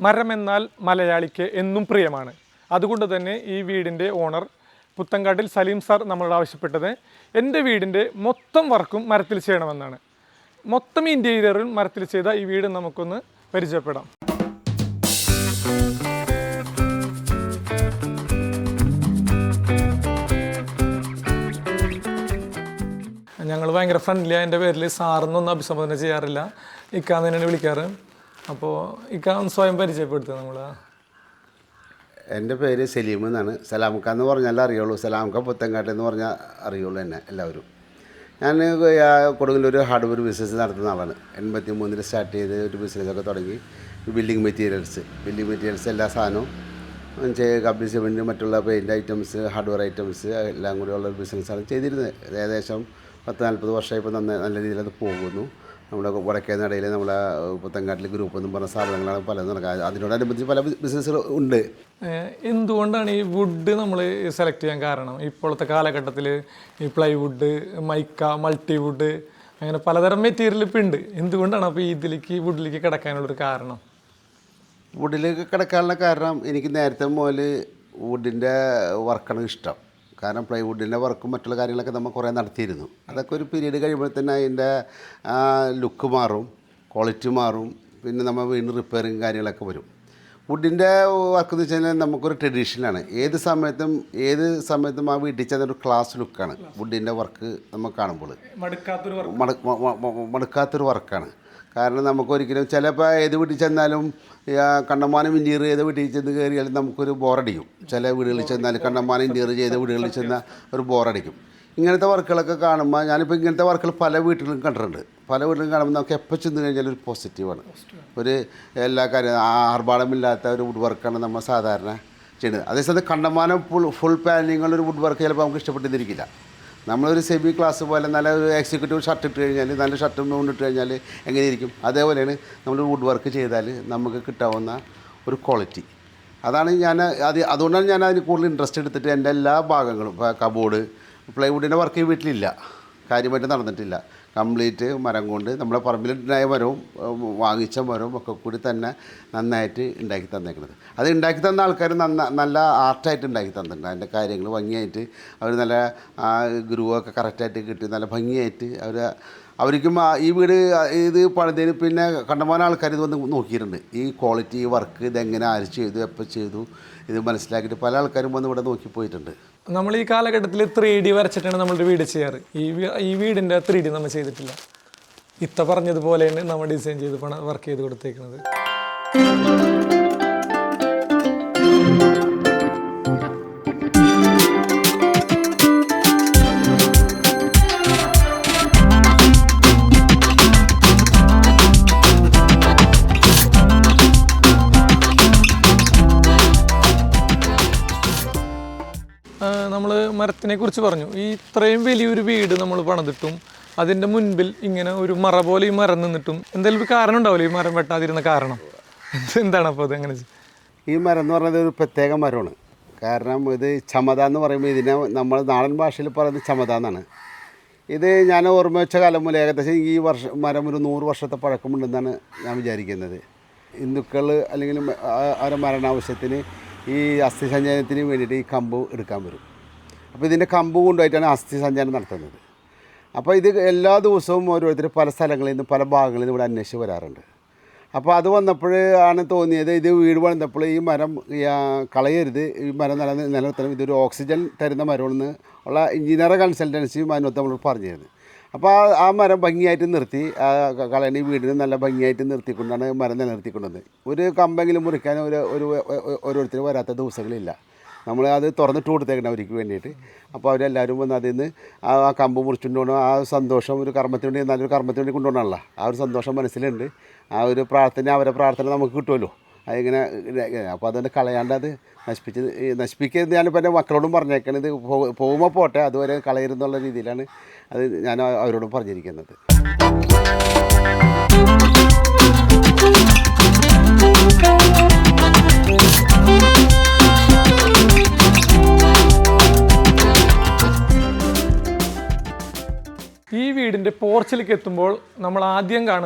മരമെന്നാൽ മലയാളിക്ക് എന്നും പ്രിയമാണ്. അതുകൊണ്ട് തന്നെ ഈ വീടിൻ്റെ ഓണർ പുത്തങ്കാട്ടിൽ സലീം സാർ നമ്മളോട് ആവശ്യപ്പെട്ടത് എൻ്റെ വീടിൻ്റെ മൊത്തം വർക്കും മരത്തിൽ ചെയ്യണമെന്നാണ്. മൊത്തം ഇൻറ്റീരിയറും മരത്തിൽ ചെയ്ത ഈ വീട് നമുക്കൊന്ന് പരിചയപ്പെടാം. ഞങ്ങൾ ഭയങ്കര ഫ്രണ്ട്ലിയാണ്. എൻ്റെ പേരിൽ സാറിനൊന്നും അഭിസംബോധന ചെയ്യാറില്ല, ഇക്കാന്ന് തന്നെയാണ് വിളിക്കാറ്. അപ്പോൾ ഇക്ക സ്വയം പരിചയപ്പെടുത്തുക നമ്മൾ. എൻ്റെ പേര് സലീം എന്നാണ്. സലാംക്ക എന്ന് പറഞ്ഞാൽ അറിയുള്ളൂ, സലാംക്ക പുത്തങ്കാട്ട് എന്ന് പറഞ്ഞാൽ അറിയുള്ളൂ എന്നെ എല്ലാവരും. ഞാൻ കൊടുങ്ങല്ലൂർ ഹാർഡ്വെയർ ബിസിനസ് നടത്തുന്ന ആളാണ്. 83 സ്റ്റാർട്ട് ചെയ്ത് ഒരു ബിസിനസ്സൊക്കെ തുടങ്ങി. ബിൽഡിംഗ് മെറ്റീരിയൽസ് എല്ലാ സാധനവും കമ്പി സിമെൻറ്റ്, മറ്റുള്ള പെയിൻറ്റ് ഐറ്റംസ്, ഹാർഡ്വെയർ ഐറ്റംസ് എല്ലാം കൂടി ഉള്ള ബിസിനസ്സാണ് ചെയ്തിരുന്നത്. ഏകദേശം 10-40 വർഷമായി ഇപ്പോൾ നല്ല രീതിയിൽ അത് പോകുന്നു. നമ്മുടെ വടക്കേനടയിൽ നമ്മളെ പുത്തങ്കാട്ടിൽ ഗ്രൂപ്പ് എന്നും പറഞ്ഞ സ്ഥാപനങ്ങളാണ് പലതും നടക്കുക. അതിനോടനുബന്ധിച്ച് പല ബിസിനസ്സുകൾ ഉണ്ട്. എന്തുകൊണ്ടാണ് ഈ വുഡ് നമ്മൾ സെലക്ട് ചെയ്യാൻ കാരണം? ഇപ്പോഴത്തെ കാലഘട്ടത്തിൽ ഈ പ്ലൈവുഡ്, മൈക്ക, മൾട്ടിവുഡ് അങ്ങനെ പലതരം മെറ്റീരിയൽ ഇപ്പം ഉണ്ട്. എന്തുകൊണ്ടാണ് അപ്പോൾ വുഡിലേക്ക് കിടക്കാനുള്ളൊരു കാരണം? വുഡിലേക്ക് കിടക്കാനുള്ള കാരണം എനിക്ക് നേരത്തെ മുതൽ വുഡിൻ്റെ വർക്കാണ് ഇഷ്ടം. കാരണം പ്ലൈവുഡിൻ്റെ വർക്കും മറ്റുള്ള കാര്യങ്ങളൊക്കെ നമ്മൾ കുറേ നടത്തിയിരുന്നു. അതൊക്കെ ഒരു പീരീഡ് കഴിയുമ്പോൾ തന്നെ അതിൻ്റെ ലുക്ക് മാറും, ക്വാളിറ്റി മാറും, പിന്നെ നമ്മൾ വീണ്ടും റിപ്പയറിങ് കാര്യങ്ങളൊക്കെ വരും. വുഡിൻ്റെ വർക്ക് എന്ന് വെച്ച് കഴിഞ്ഞാൽ നമുക്കൊരു ട്രഡീഷനാണ്. ഏത് സമയത്തും ആ വീട്ടിൽ ചെന്നൊരു ക്ലാസ് ലുക്കാണ് വുഡിൻ്റെ വർക്ക് നമ്മൾ കാണുമ്പോൾ. മടുക്കാത്തൊരു വർക്കാണ്. കാരണം നമുക്കൊരിക്കലും ചിലപ്പോൾ ഏത് വീട്ടിൽ ചെന്നാലും കണ്ടമാനം ഇൻറ്റീരിയർ ചെയ്ത വീട്ടിൽ ചെന്ന് കയറിയാലും നമുക്കൊരു ബോറടിക്കും. ചില വീടുകളിൽ ചെന്നാൽ കണ്ടമാനം ഇൻറ്റീരിയർ ചെയ്ത വീടുകളിൽ ചെന്നാൽ ഒരു ബോറടിക്കും. ഇങ്ങനത്തെ വർക്കുകളൊക്കെ കാണുമ്പോൾ, ഞാനിപ്പോൾ ഇങ്ങനത്തെ വർക്കുകൾ പല വീട്ടിലും കണ്ടിട്ടുണ്ട്. പല വീട്ടിലും കാണുമ്പോൾ നമുക്ക് എപ്പോൾ ചെന്ന് കഴിഞ്ഞാൽ ഒരു പോസിറ്റീവാണ്. ഒരു എല്ലാ കാര്യം ആർഭാടമില്ലാത്ത ഒരു വുഡ് വർക്കാണ് നമ്മൾ സാധാരണ ചെയ്യുന്നത്. അതേസമയം കണ്ടമാനം ഫുൾ പാനിങ്ങുള്ളൊരു വുഡ് വർക്ക് ചിലപ്പോൾ നമുക്ക് ഇഷ്ടപ്പെട്ടിരിക്കില്ല. നമ്മളൊരു സെമി ക്ലാസ് പോലെ നല്ല ഒരു എക്സിക്യൂട്ടീവ് ഷർട്ട് ഇട്ട് കഴിഞ്ഞാൽ, നല്ല ഷർട്ടും മുണ്ടിട്ട് കഴിഞ്ഞാൽ എങ്ങനെയിരിക്കും? അതേപോലെയാണ് നമ്മൾ വുഡ് വർക്ക് ചെയ്താൽ നമുക്ക് കിട്ടാവുന്ന ഒരു ക്വാളിറ്റി. അതാണ് അതുകൊണ്ടാണ് ഞാൻ അതിന് കൂടുതൽ ഇൻട്രസ്റ്റ് എടുത്തിട്ട് എൻ്റെ എല്ലാ ഭാഗങ്ങളും, ഇപ്പോൾ കബോർഡ്, പ്ലൈവുഡിൻ്റെ വർക്ക് ഈ വീട്ടിലില്ല, കാര്യമായിട്ട് നടന്നിട്ടില്ല. കംപ്ലീറ്റ് മരം കൊണ്ട് നമ്മളെ പറമ്പിലുണ്ടായ മരവും വാങ്ങിച്ച മരവും ഒക്കെ കൂടി തന്നെ നന്നായിട്ട് ഉണ്ടാക്കി തന്നേക്കുന്നത്. അത് ഉണ്ടാക്കി തന്ന ആൾക്കാർ നല്ല ആർട്ടായിട്ട് ഉണ്ടാക്കി തന്നിട്ടുണ്ട്. അതിൻ്റെ കാര്യങ്ങൾ ഭംഗിയായിട്ട് അവർ നല്ല ഗ്രൂവൊക്കെ കറക്റ്റായിട്ട് കിട്ടി നല്ല ഭംഗിയായിട്ട് അവർക്കും ഈ വീട് ഇത് പണിതേന് പിന്നെ കണ്ടമാനം ആൾക്കാർ ഇത് വന്ന് നോക്കിയിട്ടുണ്ട്. ഈ ക്വാളിറ്റി, ഈ വർക്ക് ഇതെങ്ങനെ ആര് ചെയ്തു, എപ്പോൾ ചെയ്തു, ഇത് മനസ്സിലാക്കിയിട്ട് പല ആൾക്കാരും വന്ന് ഇവിടെ നോക്കിപ്പോയിട്ടുണ്ട്. നമ്മൾ ഈ കാലഘട്ടത്തിൽ 3D വരച്ചിട്ടാണ് നമ്മളൊരു വീട് ചെയ്യാറ്. ഈ വീടിൻ്റെ 3D നമ്മൾ ചെയ്തിട്ടില്ല. ഇത്ത പറഞ്ഞതുപോലെയാണ് നമ്മൾ ഡിസൈൻ ചെയ്ത് വർക്ക് ചെയ്ത് കൊടുത്തേക്കുന്നത്. നമ്മൾ മരത്തിനെ കുറിച്ച് പറഞ്ഞു. ഈ ഇത്രയും വലിയൊരു വീട് നമ്മൾ പണിതിട്ടും അതിൻ്റെ മുൻപിൽ ഇങ്ങനെ ഒരു മറ പോലെ ഈ മരം നിന്നിട്ടും എന്തെങ്കിലും ഒരു കാരണം ഉണ്ടാവില്ല ഈ മരം വെട്ടാതിരുന്ന കാരണം? എന്താണ് അപ്പോൾ അത് എങ്ങനെ? ഈ മരം എന്ന് പറയുന്നത് ഒരു പ്രത്യേക മരമാണ്. കാരണം ഇത് ചമത എന്ന് പറയുമ്പോൾ ഇതിനെ നമ്മൾ നാടൻ ഭാഷയിൽ പറയുന്നത് ചമത എന്നാണ്. ഇത് ഞാൻ ഓർമ്മ വെച്ച കാലം മുതൽ ഏകദേശം ഈ മരം ഒരു 100 വർഷത്തെ പഴക്കമുണ്ടെന്നാണ് ഞാൻ വിചാരിക്കുന്നത്. ഹിന്ദുക്കൾ അല്ലെങ്കിൽ അവരുടെ മരണാവശ്യത്തിന് ഈ അസ്ഥി സഞ്ചാരത്തിന് വേണ്ടിയിട്ട് ഈ കമ്പ് എടുക്കാൻ വരും. അപ്പോൾ ഇതിൻ്റെ കമ്പ് കൊണ്ടുപോയിട്ടാണ് അസ്ഥി സഞ്ചാരം നടത്തുന്നത്. അപ്പോൾ ഇത് എല്ലാ ദിവസവും ഓരോരുത്തർ പല സ്ഥലങ്ങളിൽ നിന്ന് പല ഭാഗങ്ങളിൽ നിന്ന് ഇവിടെ അന്വേഷിച്ച് വരാറുണ്ട്. അപ്പോൾ അത് വന്നപ്പോഴാണ് തോന്നിയത്, ഇത് വീട് പണിതപ്പോൾ ഈ മരം കളയരുത്, ഈ മരം നിലനിർത്തണം, ഇതൊരു ഓക്സിജൻ തരുന്ന മരമാണെന്ന് ഉള്ള എഞ്ചിനീയർ കൺസൾട്ടൻസിയും അതിനൊത്ത് നമ്മൾ പറഞ്ഞിരുന്നു. അപ്പോൾ ആ മരം ഭംഗിയായിട്ട് നിർത്തി, കളയണി വീടിന് നല്ല ഭംഗിയായിട്ട് നിർത്തിക്കൊണ്ടാണ് മരം നിലനിർത്തിക്കൊണ്ടത്. ഒരു കമ്പെങ്കിലും മുറിക്കാൻ ഓരോരുത്തർ വരാത്ത ദിവസങ്ങളില്ല. നമ്മൾ അത് തുറന്നിട്ട് കൊടുത്തേക്കണം അവർക്ക് വേണ്ടിയിട്ട്. അപ്പോൾ അവരെല്ലാവരും വന്ന് അതിൽ നിന്ന് ആ കമ്പ് മുറിച്ചുകൊണ്ട് പോകണം. ആ സന്തോഷം ഒരു കർമ്മത്തിന് വേണ്ടി, നല്ലൊരു കർമ്മത്തിന് വേണ്ടി കൊണ്ടുപോകണമല്ലോ, ആ ഒരു സന്തോഷം മനസ്സിലുണ്ട്. ആ ഒരു അവരെ പ്രാർത്ഥന നമുക്ക് കിട്ടുമല്ലോ അതിങ്ങനെ. അപ്പോൾ അതുകൊണ്ട് കളയാണ്ട് അത് നശിപ്പിക്കരുത്. ഞാനിപ്പോൾ എൻ്റെ മക്കളോടും പറഞ്ഞേക്കണത്, പോകുമ്പോൾ പോട്ടെ, അതുവരെ കളയരുന്നുള്ള രീതിയിലാണ് അത് ഞാൻ അവരോടും പറഞ്ഞിരിക്കുന്നത്. ഈ വീടിൻ്റെ പോർച്ചിലേക്ക് എത്തുമ്പോൾ നമ്മൾ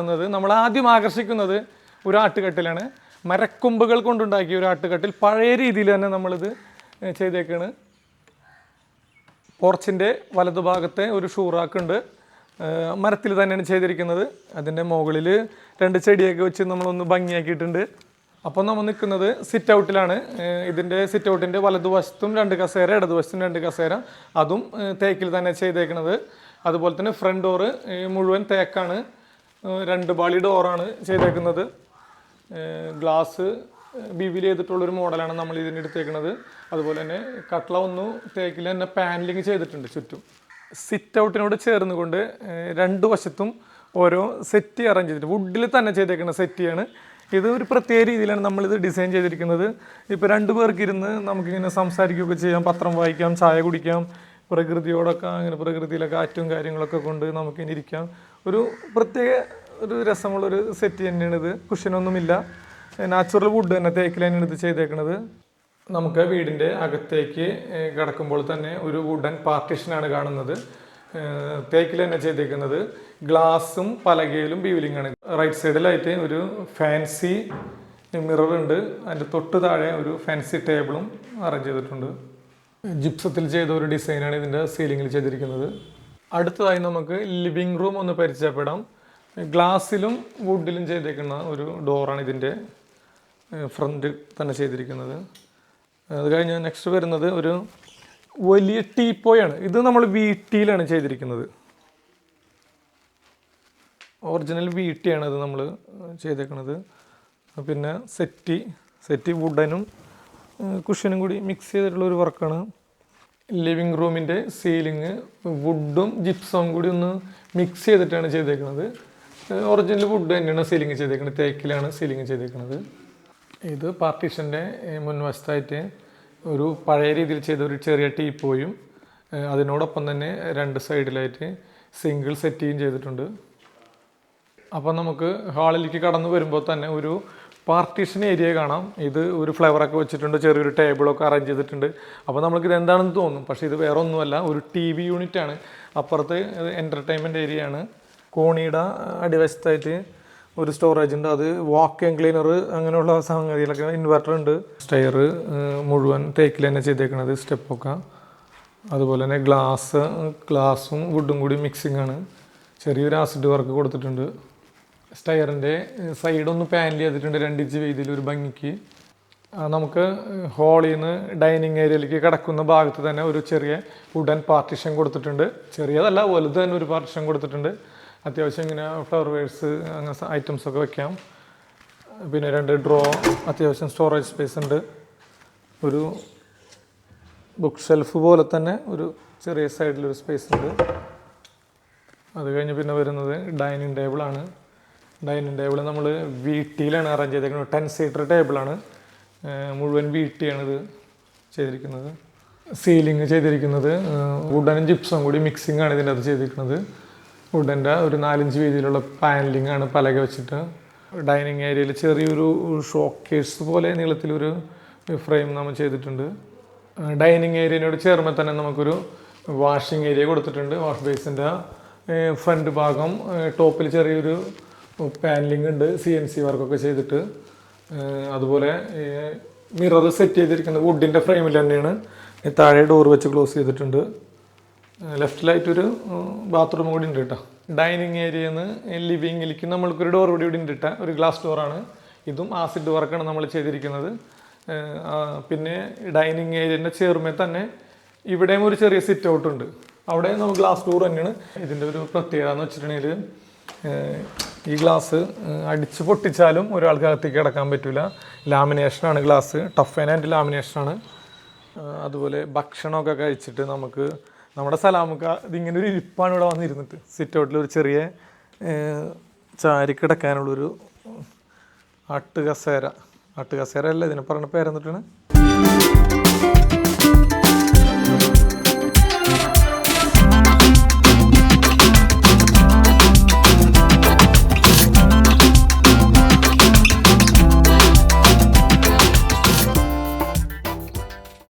ആദ്യം ആകർഷിക്കുന്നത് ഒരു ആട്ടുകട്ടിലാണ്. മരക്കൊമ്പുകൾ കൊണ്ടുണ്ടാക്കിയ ഒരു ആട്ടുകട്ടിൽ പഴയ രീതിയിൽ തന്നെ നമ്മളിത് ചെയ്തേക്കാണ്. പോർച്ചിൻ്റെ വലതുഭാഗത്തെ ഒരു ഷൂറാക്കുണ്ട്, മരത്തിൽ തന്നെയാണ് ചെയ്തിരിക്കുന്നത്. അതിൻ്റെ മുകളിൽ 2 ചെടിയൊക്കെ വെച്ച് നമ്മളൊന്ന് ഭംഗിയാക്കിയിട്ടുണ്ട്. അപ്പോൾ നമ്മൾ നിൽക്കുന്നത് സിറ്റ് ഔട്ടിലാണ്. ഇതിൻ്റെ സിറ്റ് ഔട്ടിൻ്റെ വലതുവശത്തും 2 കസേര, ഇടതുവശത്തും 2 കസേര, അതും തേക്കിൽ തന്നെ ചെയ്തേക്കുന്നത്. അതുപോലെ തന്നെ ഫ്രണ്ട് ഡോറ് മുഴുവൻ തേക്കാണ്, 2 പാളി ഡോറാണ് ചെയ്തേക്കുന്നത്. ഗ്ലാസ് ബിവിൽ ചെയ്തിട്ടുള്ളൊരു മോഡലാണ് നമ്മൾ ഇതിന് എടുത്തേക്കുന്നത്. അതുപോലെ തന്നെ കട്ട്ള ഒന്ന് തേക്കിൽ തന്നെ പാനലിങ് ചെയ്തിട്ടുണ്ട് ചുറ്റും. സിറ്റ് ഔട്ടിനോട് ചേർന്ന് കൊണ്ട് 2 വശത്തും ഓരോ സെറ്റി അറേഞ്ച് ചെയ്തിട്ട് വുഡിൽ തന്നെ ചെയ്തേക്കുന്ന സെറ്റിയാണ്. ഇത് ഒരു പ്രത്യേക രീതിയിലാണ് നമ്മളിത് ഡിസൈൻ ചെയ്തിരിക്കുന്നത്. ഇപ്പോൾ 2 പേർക്ക് ഇരുന്ന് നമുക്കിങ്ങനെ സംസാരിക്കുകയൊക്കെ ചെയ്യാം, പത്രം വായിക്കാം, ചായ കുടിക്കാം, പ്രകൃതിയോടൊക്കെ അങ്ങനെ പ്രകൃതിയിലെ കാറ്റും കാര്യങ്ങളൊക്കെ കൊണ്ട് നമുക്കിനി ഇരിക്കാം. ഒരു പ്രത്യേക ഒരു രസമുള്ളൊരു സെറ്റ് തന്നെയാണിത്. കുഷ്യനൊന്നുമില്ല, നാച്ചുറൽ വുഡ് തന്നെ തേക്കിൽ തന്നെയാണ് ഇത് ചെയ്തേക്കുന്നത്. നമുക്ക് വീടിൻ്റെ അകത്തേക്ക് കിടക്കുമ്പോൾ തന്നെ ഒരു വുഡൻ പാർട്ടീഷനാണ് കാണുന്നത്, തേക്കിൽ തന്നെ ചെയ്തേക്കുന്നത്. ഗ്ലാസും പലകയിലും ബീവിലിംഗ് ആണ്. റൈറ്റ് സൈഡിലായിട്ട് ഒരു ഫാൻസി മിറർ ഉണ്ട്, അതിൻ്റെ തൊട്ട് താഴെ ഒരു ഫാൻസി ടേബിളും അറേഞ്ച് ചെയ്തിട്ടുണ്ട്. ജിപ്സത്തിൽ ചെയ്ത ഒരു ഡിസൈനാണ് ഇതിൻ്റെ സീലിങ്ങിൽ ചെയ്തിരിക്കുന്നത്. അടുത്തതായി നമുക്ക് ലിവിങ് റൂം ഒന്ന് പരിചയപ്പെടാം. ഗ്ലാസ്സിലും വുഡിലും ചെയ്തേക്കുന്ന ഒരു ഡോറാണ് ഇതിൻ്റെ ഫ്രണ്ട് തന്നെ ചെയ്തിരിക്കുന്നത്. അത് കഴിഞ്ഞ് നെക്സ്റ്റ് വരുന്നത് ഒരു വലിയ ടീപ്പോയാണ്. ഇത് നമ്മൾ വീട്ടിലാണ് ചെയ്തിരിക്കുന്നത്, ഒറിജിനൽ വീട്ടിയാണ് ഇത് നമ്മൾ ചെയ്തേക്കുന്നത്. പിന്നെ സെറ്റി വുഡനും കുഷ്യനും കൂടി മിക്സ് ചെയ്തിട്ടുള്ള ഒരു വർക്കാണ്. ലിവിങ് റൂമിൻ്റെ സീലിങ് വുഡും ജിപ്സവും കൂടി ഒന്ന് മിക്സ് ചെയ്തിട്ടാണ് ചെയ്തേക്കുന്നത്. ഒറിജിനൽ വുഡ് തന്നെയാണ് സീലിംഗ് ചെയ്തേക്കുന്നത്, തേക്കിലാണ് സീലിംഗ് ചെയ്തേക്കുന്നത്. ഇത് പാർട്ടീഷൻ്റെ മുൻവശത്തായിട്ട് ഒരു പഴയ രീതിയിൽ ചെയ്ത ഒരു ചെറിയ ടീപ്പോയും അതിനോടൊപ്പം തന്നെ 2 സൈഡിലായിട്ട് സിംഗിൾ സെറ്റിയും ചെയ്തിട്ടുണ്ട്. അപ്പോൾ നമുക്ക് ഹാളിലേക്ക് കടന്നു വരുമ്പോൾ തന്നെ ഒരു പാർട്ടീഷൻ ഏരിയ കാണാം. ഇത് ഒരു ഫ്ലവറൊക്കെ വെച്ചിട്ടുണ്ട്, ചെറിയൊരു ടേബിളൊക്കെ അറേഞ്ച് ചെയ്തിട്ടുണ്ട്. അപ്പോൾ നമുക്കിത് എന്താണെന്ന് തോന്നും, പക്ഷേ ഇത് വേറെ ഒന്നുമല്ല, ഒരു TV യൂണിറ്റാണ്. അപ്പുറത്ത് എൻ്റർടൈൻമെൻറ്റ് ഏരിയ ആണ്. കോണിയുടെ അടിവശത്തായിട്ട് ഒരു സ്റ്റോറേജ് ഉണ്ട്, അത് വാക്യൂം ക്ലീനർ അങ്ങനെയുള്ള സംഗതികളൊക്കെ, ഇൻവെർട്ടർ ഉണ്ട്. സ്റ്റെയർ മുഴുവൻ തേക്കിൽ തന്നെ ചെയ്തേക്കുന്നത്, സ്റ്റെപ്പൊക്കെ. അതുപോലെ തന്നെ ഗ്ലാസും വുഡും കൂടി മിക്സിംഗ് ആണ്. ചെറിയൊരു ആസിഡ് വർക്ക് കൊടുത്തിട്ടുണ്ട്. സ്റ്റെയറിൻ്റെ സൈഡൊന്ന് പാനൽ ചെയ്തിട്ടുണ്ട് 2 ഇഞ്ച് വീതിയിൽ ഒരു ഭംഗിക്ക്. നമുക്ക് ഹാളിൽ നിന്ന് ഡൈനിങ് ഏരിയയിലേക്ക് കിടക്കുന്ന ഭാഗത്ത് തന്നെ ഒരു ചെറിയ വുഡൻ പാർട്ടീഷൻ കൊടുത്തിട്ടുണ്ട്. ചെറിയതല്ല, വലുത് തന്നെ ഒരു പാർട്ടീഷൻ കൊടുത്തിട്ടുണ്ട്. അത്യാവശ്യം ഇങ്ങനെ ഫ്ലവർ വേഴ്സ് അങ്ങനെ ഐറ്റംസൊക്കെ വെക്കാം. പിന്നെ 2 ഡ്രോ, അത്യാവശ്യം സ്റ്റോറേജ് സ്പേസ് ഉണ്ട്. ഒരു ബുക്ക് ഷെൽഫ് പോലെ തന്നെ ഒരു ചെറിയ സൈഡിലൊരു സ്പേസ് ഉണ്ട്. അത് കഴിഞ്ഞ് പിന്നെ വരുന്നത് ഡൈനിങ് ടേബിളാണ്. ഡൈനിങ് ടേബിൾ നമ്മൾ വീട്ടിലാണ് അറേഞ്ച് ചെയ്തിരിക്കുന്നത്. 10 സീറ്റർ ടേബിളാണ്, മുഴുവൻ വീട്ടിയാണിത് ചെയ്തിരിക്കുന്നത്. സീലിംഗ് ചെയ്തിരിക്കുന്നത് വുഡനും ജിപ്സും കൂടി മിക്സിംഗ് ആണ് ഇതിൻ്റെ അത് ചെയ്തിരിക്കുന്നത്. വുഡൻ്റെ ഒരു 4 ഇഞ്ച് വീതിയിലുള്ള പാനലിംഗ് ആണ് പലക വെച്ചിട്ട്. ഡൈനിങ് ഏരിയയിൽ ചെറിയൊരു ഷോക്കേഴ്സ് പോലെ നീളത്തിലൊരു ഫ്രെയിം നമ്മൾ ചെയ്തിട്ടുണ്ട്. ഡൈനിങ് ഏരിയയോട് ചേർന്ന് തന്നെ നമുക്കൊരു വാഷിംഗ് ഏരിയ കൊടുത്തിട്ടുണ്ട്. വാഷ് ബേസിൻ്റെ ഫ്രണ്ട് ഭാഗം ടോപ്പിൽ ചെറിയൊരു പാനലിംഗ് ഉണ്ട്, CNC വർക്കൊക്കെ ചെയ്തിട്ട്. അതുപോലെ മിറർ സെറ്റ് ചെയ്തിരിക്കുന്നത് വുഡിൻ്റെ ഫ്രെയിമിൽ തന്നെയാണ്. താഴെ ഡോർ വെച്ച് ക്ലോസ് ചെയ്തിട്ടുണ്ട്. ലെഫ്റ്റിലായിട്ടൊരു ബാത്റൂം കൂടി ഉണ്ട് കേട്ടോ. ഡൈനിങ് ഏരിയയിൽ നിന്ന് ലിവിങ്ങിലേക്ക് നമ്മൾക്കൊരു ഡോർ കൂടി ഉണ്ട് കേട്ടോ, ഒരു ഗ്ലാസ് ഡോറാണ്. ഇതും ആസിഡ് വർക്കാണ് നമ്മൾ ചെയ്തിരിക്കുന്നത്. പിന്നെ ഡൈനിങ് ഏരിയൻ്റെ ചേർമേ തന്നെ ഇവിടെയും ഒരു ചെറിയ സിറ്റ് ഔട്ട് ഉണ്ട്, അവിടെ നമുക്ക് ഗ്ലാസ് ഡോർ തന്നെയാണ്. ഇതിൻ്റെ ഒരു പ്രത്യേകത എന്ന് വെച്ചിട്ടുണ്ടെങ്കിൽ ഈ ഗ്ലാസ് അടിച്ച് പൊട്ടിച്ചാലും ഒരാൾക്ക് അകത്തേക്ക് കിടക്കാൻ പറ്റില്ല. ലാമിനേഷനാണ് ഗ്ലാസ്, ടഫ് ആൻഡ് ലാമിനേഷനാണ്. അതുപോലെ ഭക്ഷണമൊക്കെ കഴിച്ചിട്ട് നമുക്ക് നമ്മുടെ സലാമൊക്കെ ഇതിങ്ങനെ ഒരു ഇരിപ്പാണ് ഇവിടെ വന്നിരുന്നിട്ട്. സിറ്റ് ഔട്ടിൽ ഒരു ചെറിയ ചാരി കിടക്കാനുള്ളൊരു ആട്ടുകസേര അല്ല ഇതിനെ പറഞ്ഞ പേരെന്നിട്ടാണ്